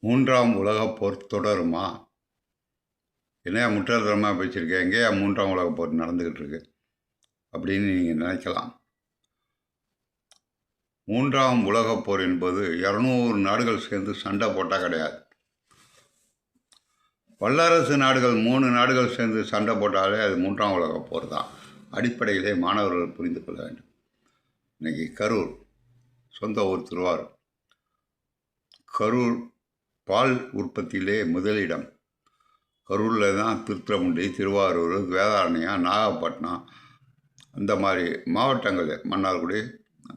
மூன்றாம் உலகப் போர் தொடருமா? என்னையா முட்டாள்தனமாக பேசியிருக்கேன், எங்கேயா மூன்றாம் உலகப் போர் நடந்துக்கிட்டு இருக்கு அப்படின்னு நீங்கள் நினைக்கலாம். மூன்றாம் உலகப் போர் என்பது 200 நாடுகள் சேர்ந்து சண்டை போட்டால் கிடையாது. வல்லரசு நாடுகள் 3 நாடுகள் சேர்ந்து சண்டை போட்டாலே அது மூன்றாம் உலகப் போர் தான். அடிப்படையிலே மாணவர்கள் புரிந்து கொள்ள வேண்டும். இன்றைக்கி கரூர், சொந்த ஊர் திருவாரூர். கரூர் பால் உற்பத்தியிலே முதலிடம். கரூரில் தான் திருத்துறைப்பூண்டி, திருவாரூர், வேதாரண்யம், நாகப்பட்டினம் அந்த மாதிரி மாவட்டங்கள், மன்னார்குடி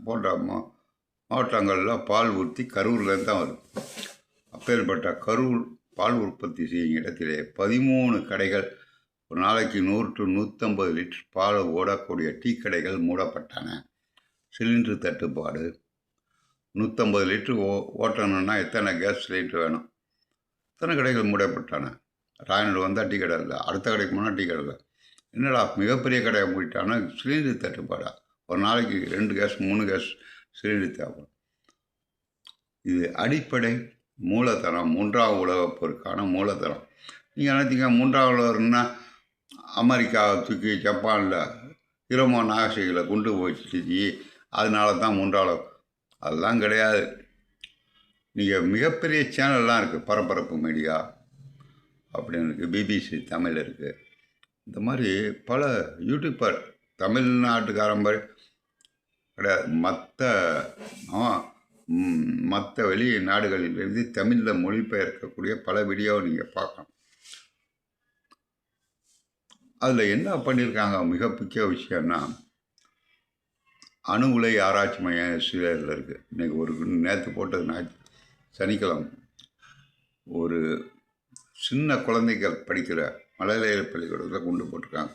போன்ற மாவட்டங்களில் பால் உற்பத்தி கரூர்லேருந்து தான் வரும். அப்பேற்பட்ட கரூர் பால் உற்பத்தி செய்யும் இடத்திலே 13 கடைகள், ஒரு நாளைக்கு 100 to 150 லிட்டர் பால் ஓடக்கூடிய டீ கடைகள் மூடப்பட்டன. சிலிண்டர் தட்டுப்பாடு. 150 லிட்டர் ஓட்டணுன்னா எத்தனை கேஸ் சிலிண்டர் வேணும்? எத்தனை கடைகள் மூடப்பட்டன. ராயனூர் வந்தால் டீ கடை இல்லை, அடுத்த கடைக்கு போனால் டீ கடை இல்லை. என்னடா மிகப்பெரிய கடையை மூடிட்டானா? சிலிண்டர் தட்டுப்பாடா? ஒரு நாளைக்கு 2 கேஸ் 3 கேஸ் சிலிண்டர் தேவைப்படும். இது அடிப்படை மூலதனம், மூன்றாம் உலகப் போருக்கான மூலதனம். நீங்கள் நினைத்தீங்க மூன்றாம் உலகம்னா அமெரிக்கா தூக்கி ஜப்பானில் ஹிரோமா நாகசாகியில் குண்டு போச்சு, அதனால தான் மூன்றாம் உலகம். அதெல்லாம் கிடையாது. நீங்கள் மிகப்பெரிய சேனல்லாம் இருக்குது, பரபரப்பு மீடியா அப்படின்னு இருக்குது, பிபிசி தமிழ் இருக்குது. இந்த மாதிரி பல யூடியூப்பர் தமிழ்நாட்டுக்காரன் மாதிரி கிடையாது. மற்ற வெளி நாடுகளிலிருந்து தமிழில் மொழிபெயர்க்கக்கூடிய பல வீடியோவை நீங்கள் பார்க்கணும். அதில் என்ன பண்ணியிருக்காங்க மிக முக்கிய விஷயம்னா, அணு உலை ஆராய்ச்சி மையம் இஸ்ரேலில் இருக்குது. இன்றைக்கி ஒரு நேற்று போட்டது சனிக்கிழமை, ஒரு சின்ன குழந்தைகள் படிக்கிற மழலையர் பள்ளிக்கூடத்தில் கொண்டு போட்டிருக்காங்க.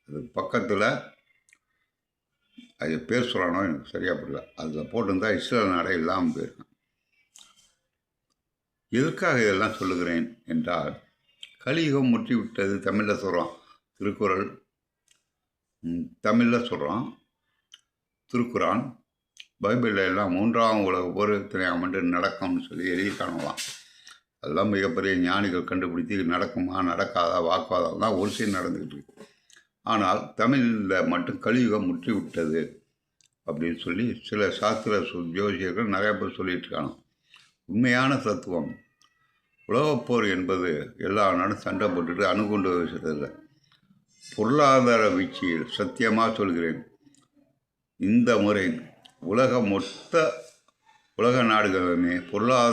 அது பக்கத்தில், அது பேர் சொல்லணும் எனக்கு சரியாக புரியல, அதில் போட்டிருந்தால் இஸ்ரேல் நாடே இல்லாமல் போயிருக்கேன். எதுக்காக இதெல்லாம் சொல்லுகிறேன் என்றால், கலியுகம் முற்றி விட்டது. தமிழில் சொல்கிறோம் திருக்குறள், தமிழில் சொல்கிறோம் திருக்குறான், பைபிளில் எல்லாம் மூன்றாம் உலக போர் இத்தனை ஆண்டு நடக்கும்னு சொல்லி எழுதியிருக்காங்களாம். அதெல்லாம் மிகப்பெரிய ஞானிகள் கண்டுபிடித்து நடக்குமா நடக்காதா வாக்குவாதம் தான் ஒரு சைடு நடந்துக்கிட்டு இருக்கு. ஆனால் தமிழில் மட்டும் கலியுகம் முற்றி விட்டது அப்படின்னு சொல்லி சில சாஸ்திர ஜோசியர்கள் நிறையா பேர் சொல்லிட்டு இருக்காங்க. உண்மையான தத்துவம், உலகப்போர் என்பது எல்லா நாடும் சண்டை போட்டுட்டு அணுகுண்டு வீசுறதில்லை. பொருளாதார வீழ்ச்சியில் சத்தியமாக சொல்கிறேன், இந்த முறை மொத்த உலக நாடுகளுமே பொருளாதார